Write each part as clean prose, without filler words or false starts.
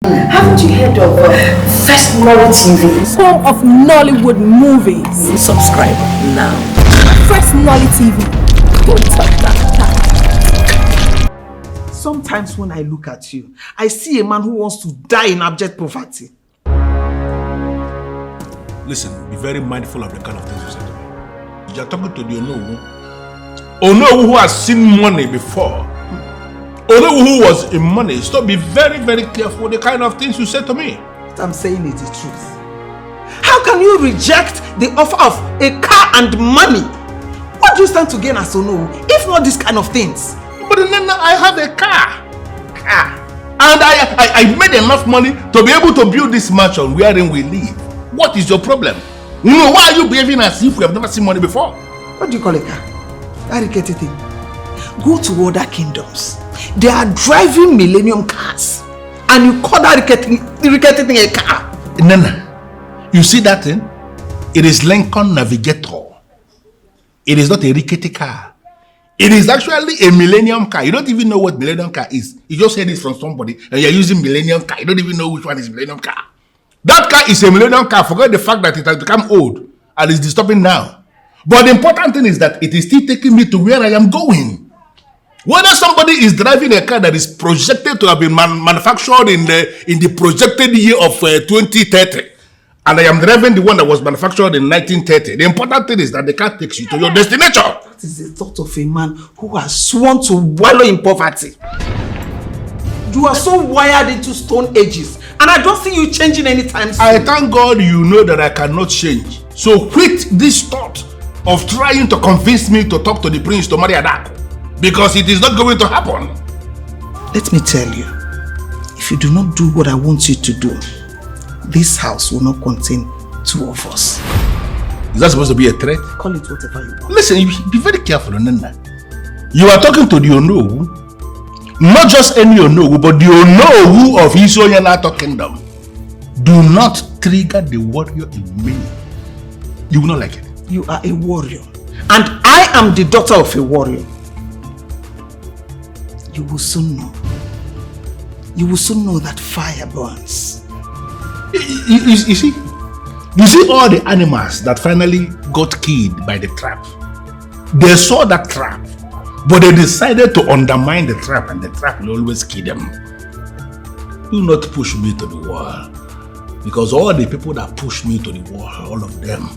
Haven't you heard of Firstnollytv? Home of Nollywood movies. Subscribe now. Firstnollytv. Don't touch that. Sometimes when I look at you, I see a man who wants to die in abject poverty. Listen, be very mindful of the kind of things you say to me. You're talking to the Onowu who has seen money before. Onowu who was in money. So be very, very careful with the kind of things you say to me. What I'm saying is the truth. How can you reject the offer of a car and money? What do you stand to gain as Onowu, if not these kind of things? But then I have a car. And I made enough money to be able to build this mansion wherein we live. What is your problem? Why are you behaving as if we have never seen money before? What do you call a car? That rickety thing. Go to other kingdoms. They are driving millennium cars. And you call that rickety thing a car? Nana, you see that thing? It is Lincoln Navigator. It is not a rickety car. It is actually a millennium car. You don't even know what millennium car is. You just heard it from somebody and you're using millennium car. You don't even know which one is millennium car. That car is a millennium car. Forget the fact that it has become old and is disturbing now. But the important thing is that it is still taking me to where I am going. Whether somebody is driving a car that is projected to have been manufactured in the projected year of 2030, and I am driving the one that was manufactured in 1930, the important thing is that the car takes you to your destination. That is the thought of a man who has sworn to wallow in poverty. You are so wired into stone ages, and I don't see you changing anytime soon. I thank God you know that I cannot change. So quit this thought of trying to convince me to talk to the prince to marry Adaku, because it is not going to happen. Let me tell you, if you do not do what I want you to do, this house will not contain two of us. Is that supposed to be a threat? Call it whatever you want. Listen, be very careful, Nana. You are talking to the Onowu, not just any Onowu, but the Onowu of Isoyanato Kingdom. Do not trigger the warrior in me. You will not like it. You are a warrior, and I am the daughter of a warrior. You will soon know. You will soon know that fire burns. You see all the animals that finally got killed by the trap. They saw that trap, but they decided to undermine the trap, and the trap will always kill them. Do not push me to the wall, because all the people that pushed me to the wall, all of them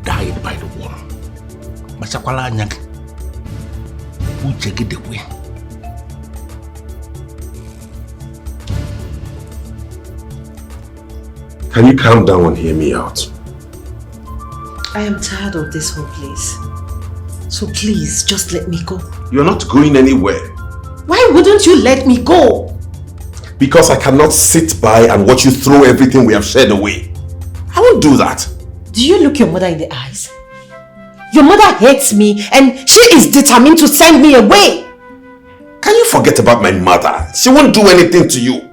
died by the wall. Machakwala anyang, uche gidekwe. Can you calm down and hear me out? I am tired of this whole place. So please, just let me go. You're not going anywhere. Why wouldn't you let me go? Because I cannot sit by and watch you throw everything we have shared away. I won't do that. Do you look your mother in the eyes? Your mother hates me and she is determined to send me away. Can you forget about my mother? She won't do anything to you.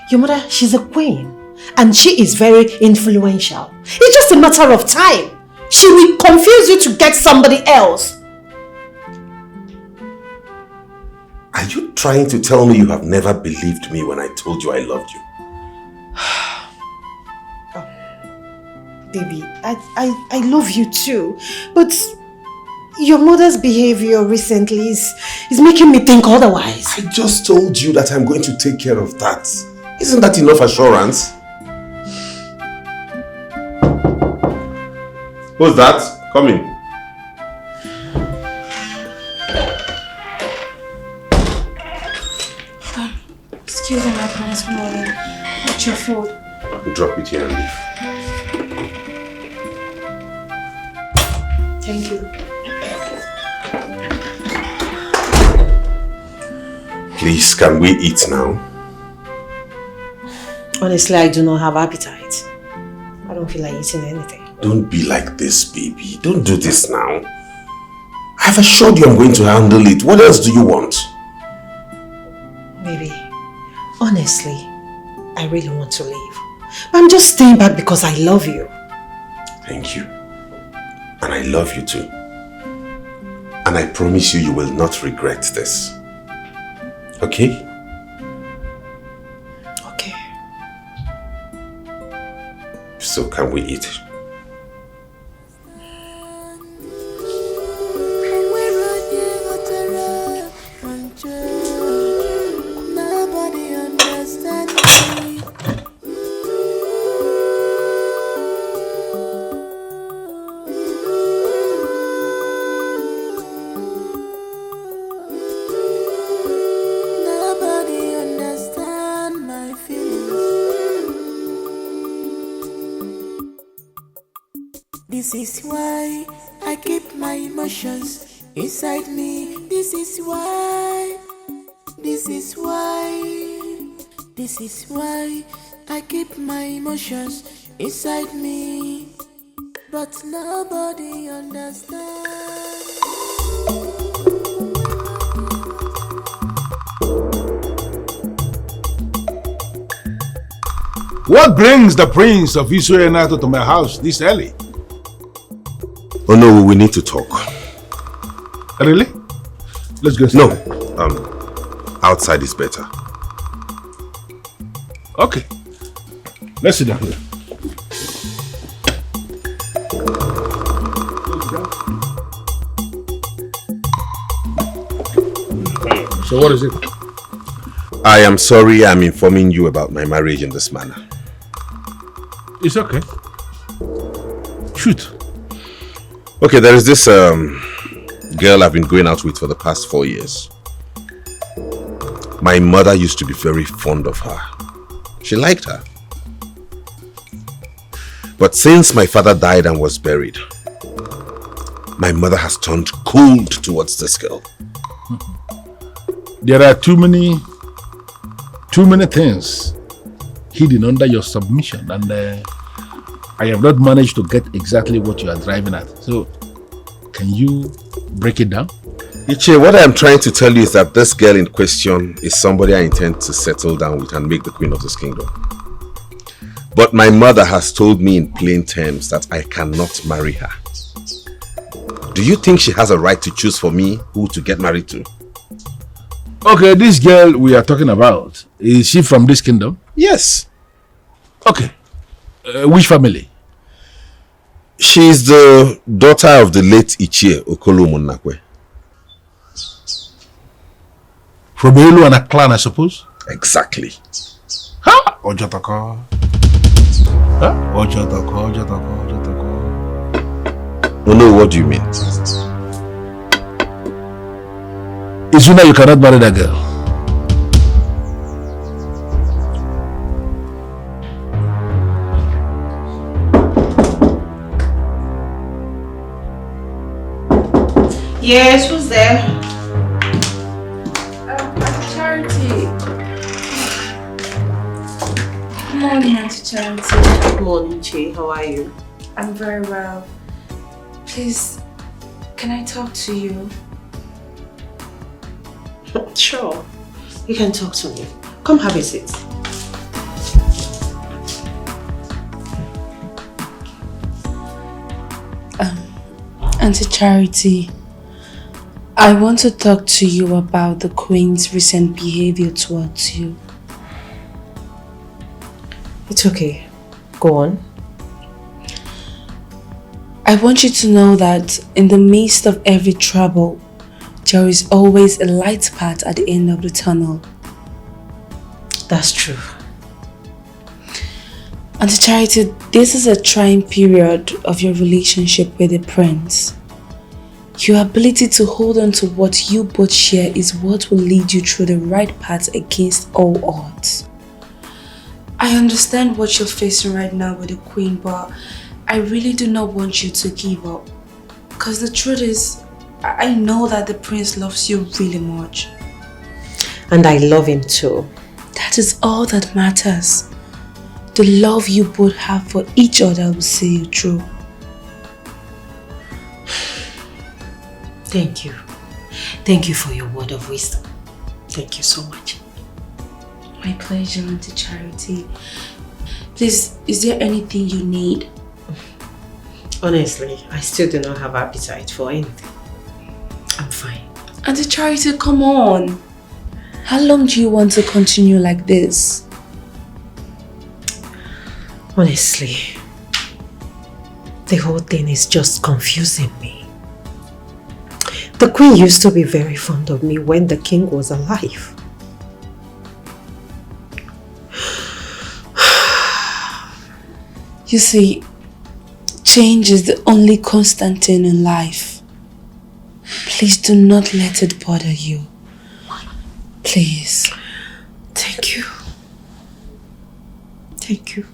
Your mother, she's a queen. And she is very influential. It's just a matter of time. She will confuse you to get somebody else. Are you trying to tell me you have never believed me when I told you I loved you? Baby, I love you too. But your mother's behavior recently is making me think otherwise. I just told you that I'm going to take care of that. Isn't that enough assurance? Who's that? Come in. Excuse me, my parents, morning. What's your food? Drop it here and leave. Thank you. Please, can we eat now? Honestly, I do not have appetite. I don't feel like eating anything. Don't be like this, baby. Don't do this now. I've assured you I'm going to handle it. What else do you want? Baby, honestly, I really want to leave. I'm just staying back because I love you. Thank you. And I love you too. And I promise you, you will not regret this. Okay? So can we eat? This is why I keep my emotions inside me. This is why I keep my emotions inside me. But nobody understands. What brings the prince of Israel to my house this early? Oh no, we need to talk. Really? Let's go. No, outside is better. Okay. Let's sit down here. So what is it? I am sorry I'm informing you about my marriage in this manner. It's okay. Shoot. Okay, there is this girl I've been going out with for the past 4 years. My mother used to be very fond of her. She liked her. But since my father died and was buried, my mother has turned cold towards this girl. There are too many things hidden under your submission, and I have not managed to get exactly what you are driving at. So, can you break it down? Iche, what I am trying to tell you is that this girl in question is somebody I intend to settle down with and make the queen of this kingdom. But my mother has told me in plain terms that I cannot marry her. Do you think she has a right to choose for me who to get married to? Okay, this girl we are talking about, is she from this kingdom? Yes. Okay. Which family? She's the daughter of the late Ichie Okolomunakwe. From Elu and a clan, I suppose? Exactly. Ha! Ojotoko. Huh? Ojotoko. Oh no, what do you mean? Izuna, you cannot marry that girl. Yes, who's there? Charity. Good morning, Auntie Charity. Good morning, Chi. How are you? I'm very well. Please, can I talk to you? Sure. You can talk to me. Come have a seat. Auntie Charity, I want to talk to you about the Queen's recent behavior towards you. It's okay. Go on. I want you to know that in the midst of every trouble, there is always a light path at the end of the tunnel. That's true. Auntie Charity, this is a trying period of your relationship with the prince. Your ability to hold on to what you both share is what will lead you through the right path against all odds. I understand what you're facing right now with the Queen, but I really do not want you to give up. Because the truth is, I know that the prince loves you really much. And I love him too. That is all that matters. The love you both have for each other will see you through. Thank you. Thank you for your word of wisdom. Thank you so much. My pleasure, Auntie Charity. Please, is there anything you need? Honestly, I still do not have appetite for anything. I'm fine. Auntie Charity, come on. How long do you want to continue like this? Honestly, The whole thing is just confusing me. The queen used to be very fond of me when the king was alive. You see, change is the only constant thing in life. Please do not let it bother you. Please. Thank you. Thank you.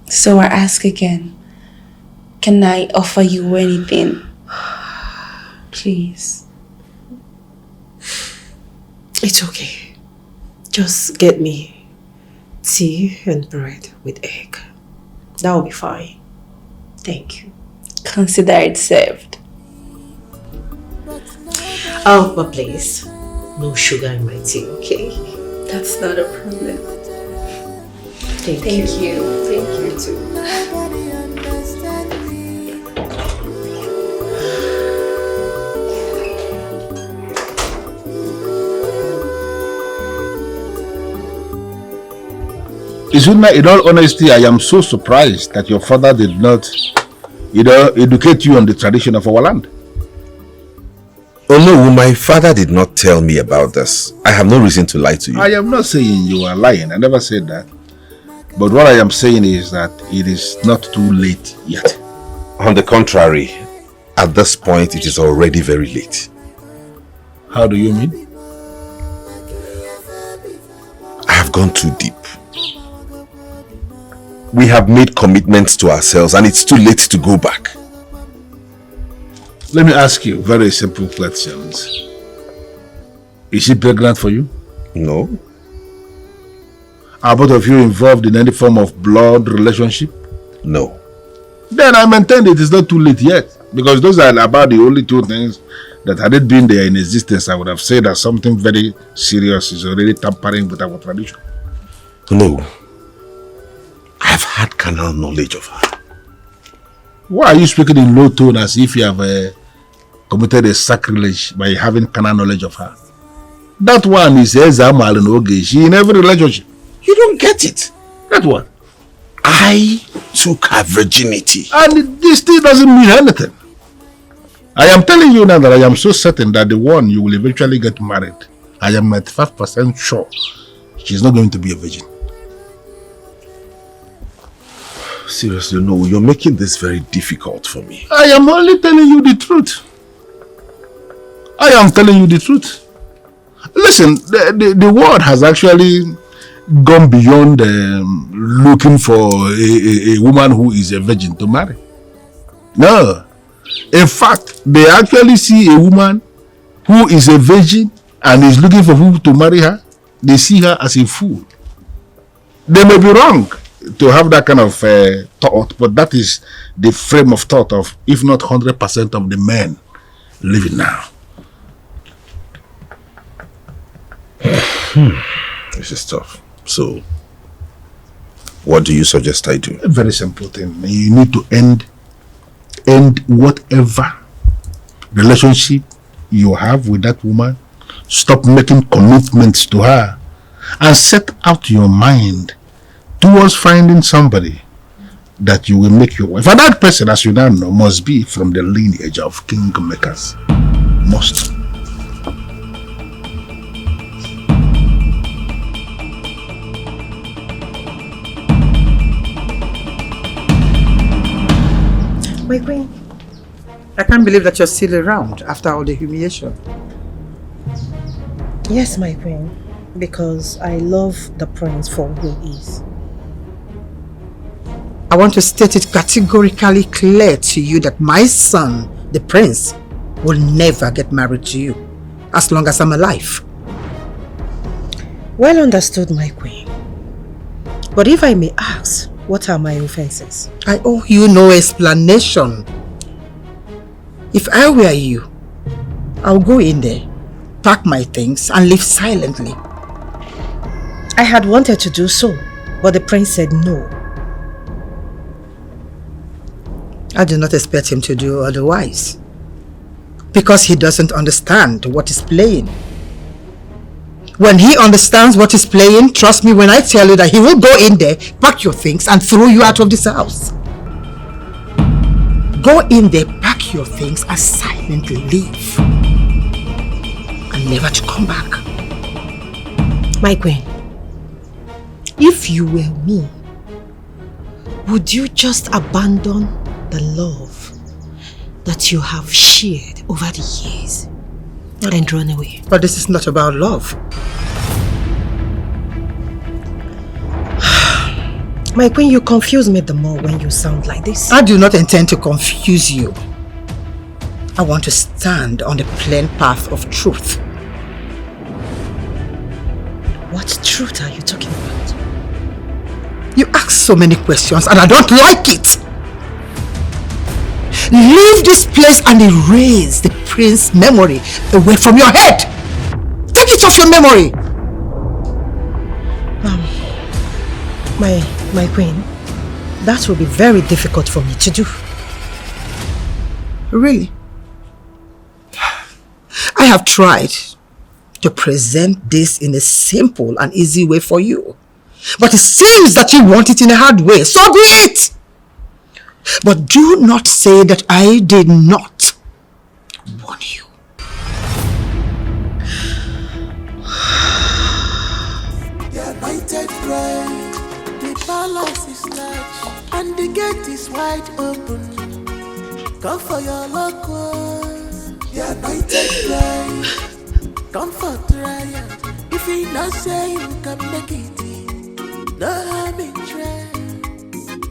So I ask again, can I offer you anything? Please. It's okay. Just get me tea and bread with egg. That will be fine. Thank you. Consider it served. Oh, but please, no sugar in my tea, okay? That's not a problem. Thank you. Thank you too. Nobody understand me. Izuna, in all honesty, I am so surprised that your father did not, educate you on the tradition of our land. Oh no, my father did not tell me about this. I have no reason to lie to you. I am not saying you are lying. I never said that. But what I am saying is that it is not too late yet. On the contrary, at this point, it is already very late. How do you mean? I have gone too deep. We have made commitments to ourselves and it's too late to go back. Let me ask you very simple questions. Is she pregnant for you? No. Are both of you involved in any form of blood relationship? No. Then I maintain it is not too late yet. Because those are about the only two things that had it been there in existence, I would have said that something very serious is already tampering with our tradition. No. I have had carnal knowledge of her. Why are you speaking in low tone as if you have committed a sacrilege by having carnal knowledge of her? That one is Ezamal and Ogezu in every relationship. You don't get it. That one. I took her virginity. And this still doesn't mean anything. I am telling you now that I am so certain that the one you will eventually get married, I am 95% sure she's not going to be a virgin. Seriously, no, you're making this very difficult for me. I am only telling you the truth. I am telling you the truth. Listen, the world has actually gone beyond looking for a woman who is a virgin to marry. No. In fact, they actually see a woman who is a virgin and is looking for who to marry her. They see her as a fool. They may be wrong to have that kind of thought, but that is the frame of thought of, if not 100% of the men living now. This is tough. So, what do you suggest I do? A very simple thing. You need to end whatever relationship you have with that woman. Stop making commitments to her and set out your mind towards finding somebody that you will make your wife. And that person, as you now know, must be from the lineage of kingmakers. Must. My queen. I can't believe that you're still around after all the humiliation. Yes, my queen. Because I love the prince for who he is. I want to state it categorically clear to you that my son, the prince, will never get married to you as long as I'm alive. Well understood, my queen. But if I may ask, what are my offenses? I owe you no explanation. If I were you, I'll go in there, pack my things and leave silently. I had wanted to do so, but the prince said no. I do not expect him to do otherwise, because he doesn't understand what is playing. When he understands what is playing, trust me when I tell you that he will go in there, pack your things and throw you out of this house. Go in there, pack your things and silently leave. And never to come back. My queen, if you were me, would you just abandon the love that you have shared over the years and run away? But this is not about love. My queen, you confuse me the more when you sound like this. I do not intend to confuse you. I want to stand on the plain path of truth. What truth are you talking about? You ask so many questions and I don't like it. Leave this place and erase the prince's memory away from your head. Take it off your memory. My queen, that will be very difficult for me to do. Really? I have tried to present this in a simple and easy way for you. But it seems that you want it in a hard way. So be it! But do not say that I did not warn you. The anointed bride, the palace is large, and the gate is wide open. Come for your local. The anointed bride, come for trial. If you not say you can make it, no harm in try.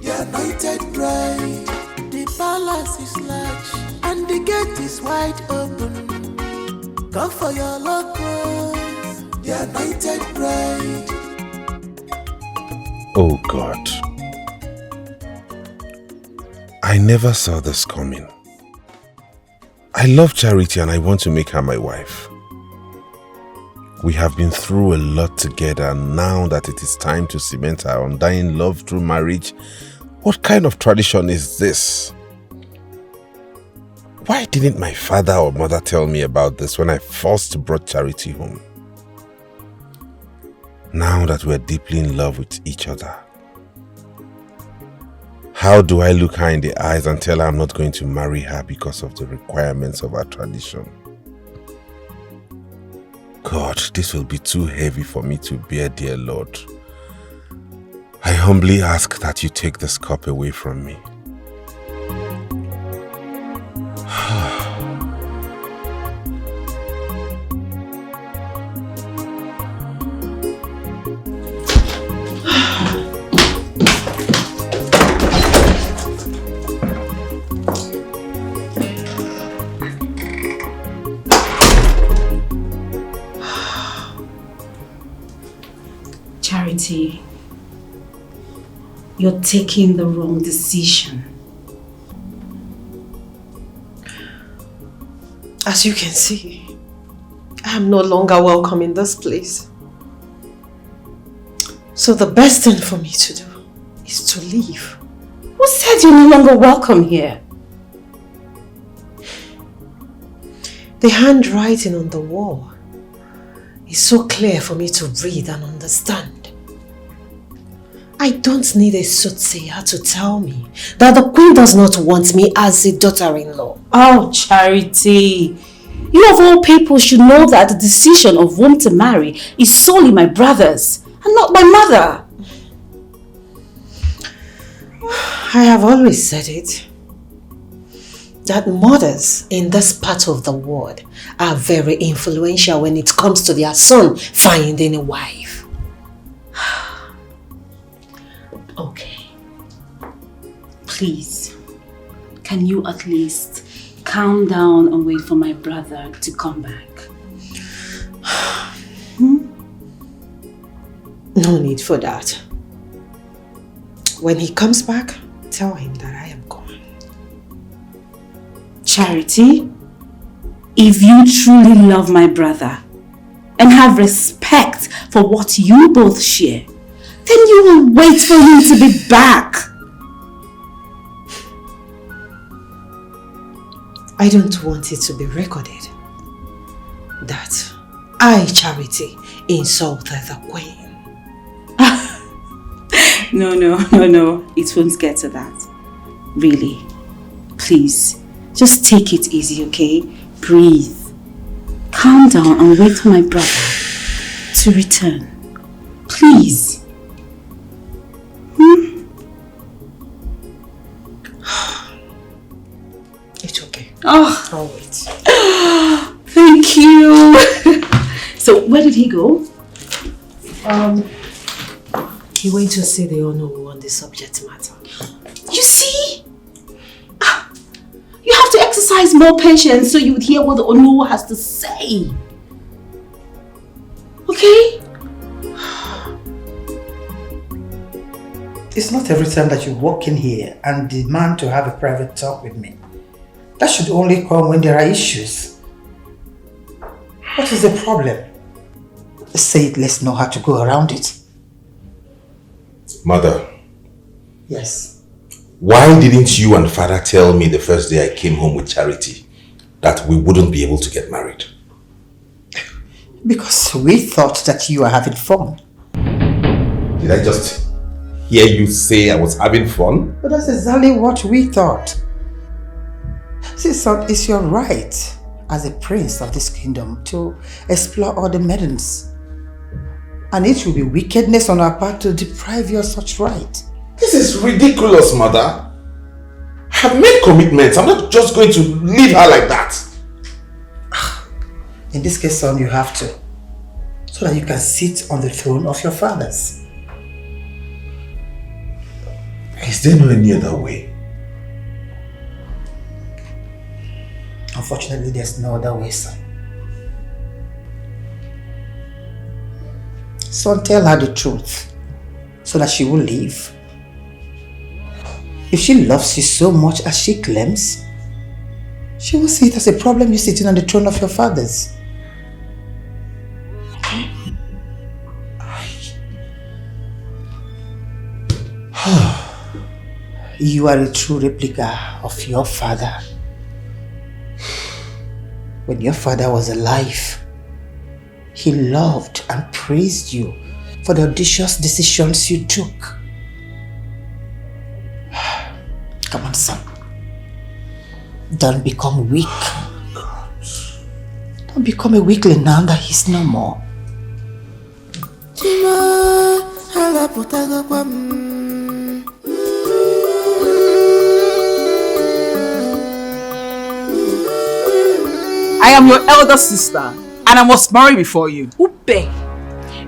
The anointed bride, the palace is large, and the gate is wide open. Come for your local. The anointed bride. Oh God. I never saw this coming. I love Charity and I want to make her my wife. We have been through a lot together, and now that it is time to cement our undying love through marriage, what kind of tradition is this? Why didn't my father or mother tell me about this when I first brought Charity home? Now that we're deeply in love with each other, how do I look her in the eyes and tell her I'm not going to marry her because of the requirements of our tradition? God, this will be too heavy for me to bear, dear Lord. I humbly ask that you take this cup away from me. Charity, you're taking the wrong decision. As you can see, I am no longer welcome in this place. So the best thing for me to do is to leave. Who said you're no longer welcome here? The handwriting on the wall is so clear for me to read and understand. I don't need a soothsayer to tell me that the queen does not want me as a daughter-in-law. Oh, Charity. You of all people should know that the decision of whom to marry is solely my brother's and not my mother. I have always said it, that mothers in this part of the world are very influential when it comes to their son finding a wife. Okay. Please, can you at least calm down and wait for my brother to come back? No need for that. When he comes back, tell him that I am gone. Charity, if you truly love my brother and have respect for what you both share, then you will wait for him to be back. I don't want it to be recorded that I, Charity, insulted the queen. No. It won't get to that. Really. Please, just take it easy, okay? Breathe. Calm down and wait for my brother to return. Please. It's okay. Oh, I'll wait. Thank you. So, where did he go? He went to see the Onowu on the subject matter. You see? You have to exercise more patience so you would hear what the Onowu has to say. Okay? It's not every time that you walk in here and demand to have a private talk with me. That should only come when there are issues. What is the problem? Say it, let's know how to go around it. Mother. Yes. Why didn't you and father tell me the first day I came home with Charity that we wouldn't be able to get married? Because we thought that you were having fun. Did I just hear you say I was having fun? But that's exactly what we thought. See, son, it's your right as a prince of this kingdom to explore all the maidens. And it will be wickedness on our part to deprive you of such right. This is ridiculous, mother. I have made commitments. I'm not just going to leave her like that. In this case, son, you have to. So that you can sit on the throne of your fathers. Is there no any other way? Unfortunately, there's no other way, son. Son, tell her the truth so that she will leave. If she loves you so much as she claims, she will see it as a problem you sitting on the throne of your fathers. You are a true replica of your father. When your father was alive, he loved and praised you for the audacious decisions you took. Come on, son. Don't become weak. Don't become a weakling now that he's no more. I am your elder sister, and I must marry before you. Upe,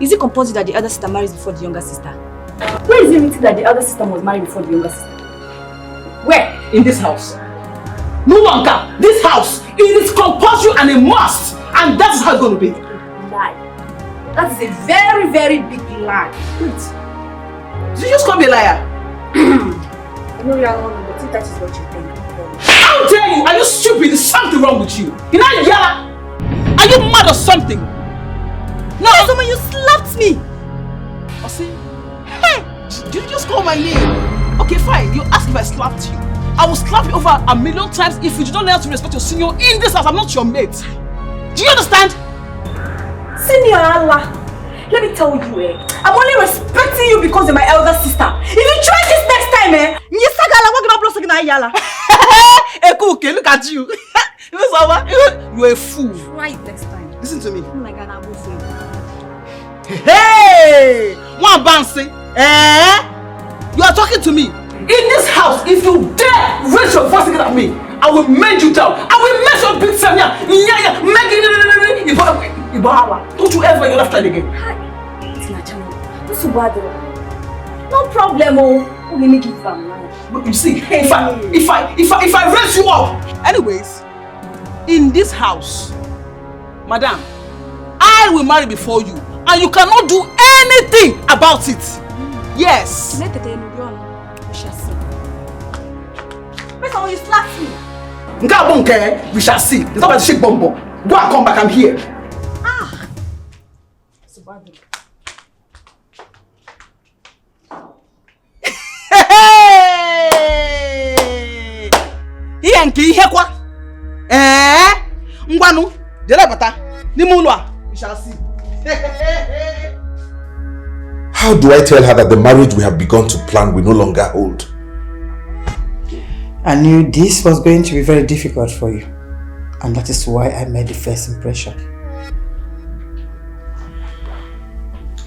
is it compulsory that the elder sister marries before the younger sister? Where is it written that the elder sister must marry before the younger sister? Where? In this house. No longer. This house, it is compulsory and a must, and that is how it's going to be. Lie. That is a very, very big lie. Wait. Did you just call me a liar? I know you are wrong, but I think that is what you think. How dare you? Are you stupid? There's something wrong with you. You know, yalla? Are you mad or something? No. Yes, someone, you slapped me. I see. Hey, did you just call my name? Okay, fine. You asked if I slapped you. I will slap you over 1,000,000 times if you do not learn to respect your senior in this house. I'm not your mate. Do you understand? Senior Allah, let me tell you, I'm only respecting you because you're my elder sister. If you try this next time, Etuk, look at you. You're a fool. Try it next time. Listen to me. Oh my God, I'll go for you. Hey! One bouncing. You are talking to me. In this house, if you dare raise your voice against me, I will mend you down. I will mess your big son. Don't you ever get after again. No problem, oh. Let me give them. You see, if I raise you up. Anyways, in this house, madam, I will marry before you, and you cannot do anything about it. Yes. When you slap me. We shall see. It's not about shake bombo. Go and come back. I'm here. Ah. Ngwanu, jere bata. Ni mu ulo a. We shall see. How do I tell her that the marriage we have begun to plan will no longer hold? I knew this was going to be very difficult for you. And that is why I made the first impression.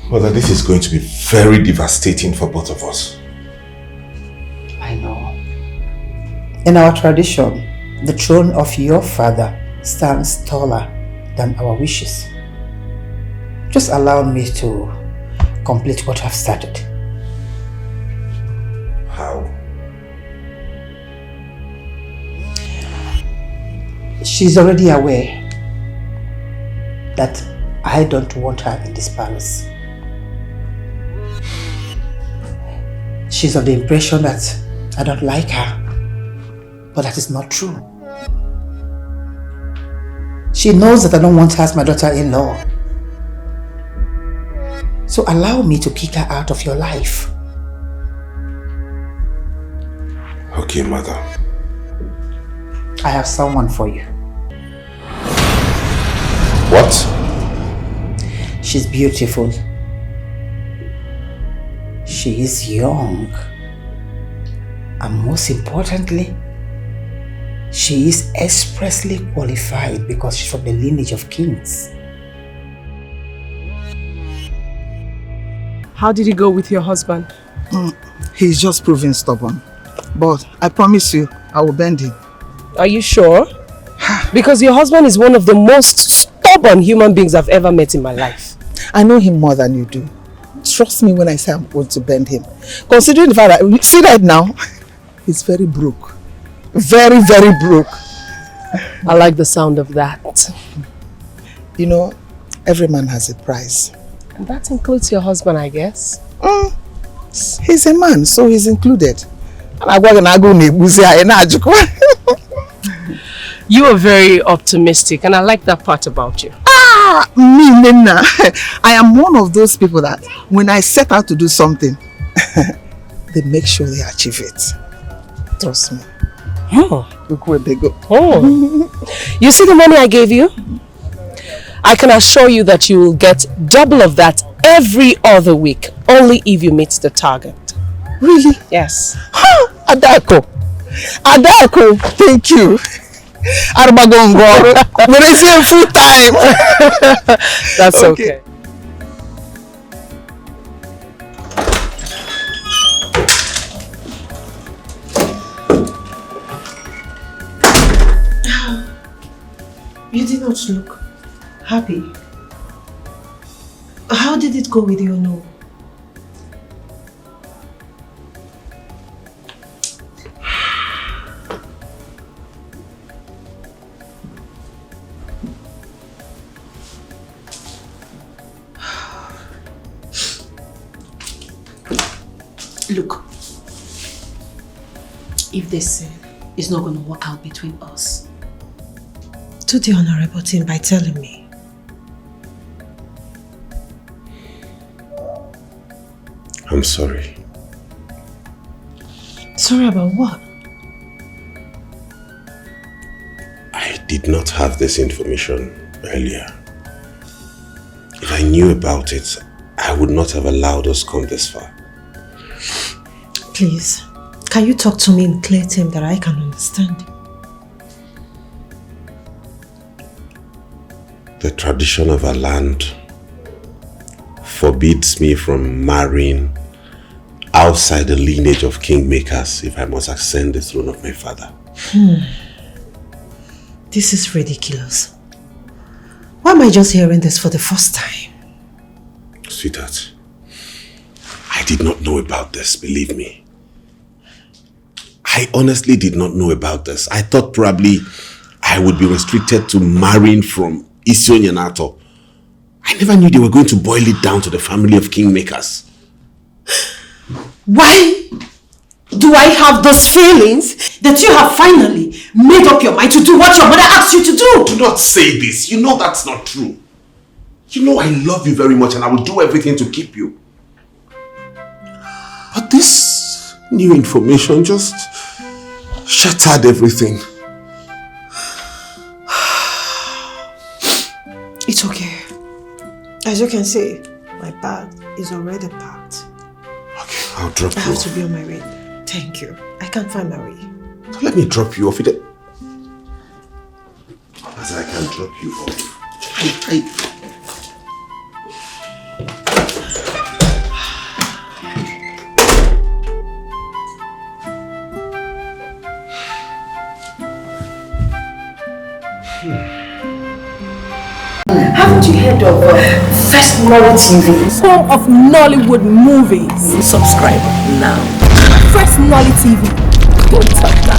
Mother, this is going to be very devastating for both of us. I know. In our tradition, the throne of your father stands taller than our wishes. Just allow me to complete what I've started. How? She's already aware that I don't want her in this palace. She's of the impression that I don't like her, but that is not true. She knows that I don't want her as my daughter-in-law. So allow me to kick her out of your life. Okay, Mother. I have someone for you. What? She's beautiful. She is young. And most importantly, she is expressly qualified because she's from the lineage of kings. How did it go with your husband? He's just proving stubborn. But I promise you, I will bend him. Are you sure? Because your husband is one of the most stubborn human beings I've ever met in my life. I know him more than you do. Trust me when I say I'm going to bend him. Considering the fact that, see right now, he's very broke. Very, very broke. I like the sound of that. You know, every man has a price. And that includes your husband, I guess. He's a man, so he's included. You are very optimistic, and I like that part about you. Me, Nina. I am one of those people that when I set out to do something, they make sure they achieve it. Trust me. Look where they go. You see the money I gave you? I can assure you that you will get double of that every other week, only if you meet the target. Really? Yes. Adako, thank you. Arbagongo, when I see full time. That's okay. You did not look happy. How did it go with your no? Look, if they say it's not going to work out between us, do the honorable thing by telling me. I'm sorry. Sorry about what? I did not have this information earlier. If I knew about it, I would not have allowed us come this far. Please, can you talk to me in clear terms that I can understand? The tradition of our land forbids me from marrying outside the lineage of kingmakers if I must ascend the throne of my father. This is ridiculous. Why am I just hearing this for the first time? Sweetheart, I did not know about this, believe me. I honestly did not know about this. I thought probably I would be restricted to marrying from Ezeonu and Ato. I never knew they were going to boil it down to the family of kingmakers. Why do I have those feelings that you have finally made up your mind to do what your mother asked you to do? Do not say this. You know that's not true. You know I love you very much and I will do everything to keep you. But this new information just shattered everything. It's okay. As you can see, my bag is already packed. Okay, I'll drop you. I have to be on my way. Thank you. I can't find my way. Let me drop you off. As I can drop you off. Haven't you heard of Firstnollytv? Home of Nollywood movies. Subscribe now. Firstnollytv. Don't touch that.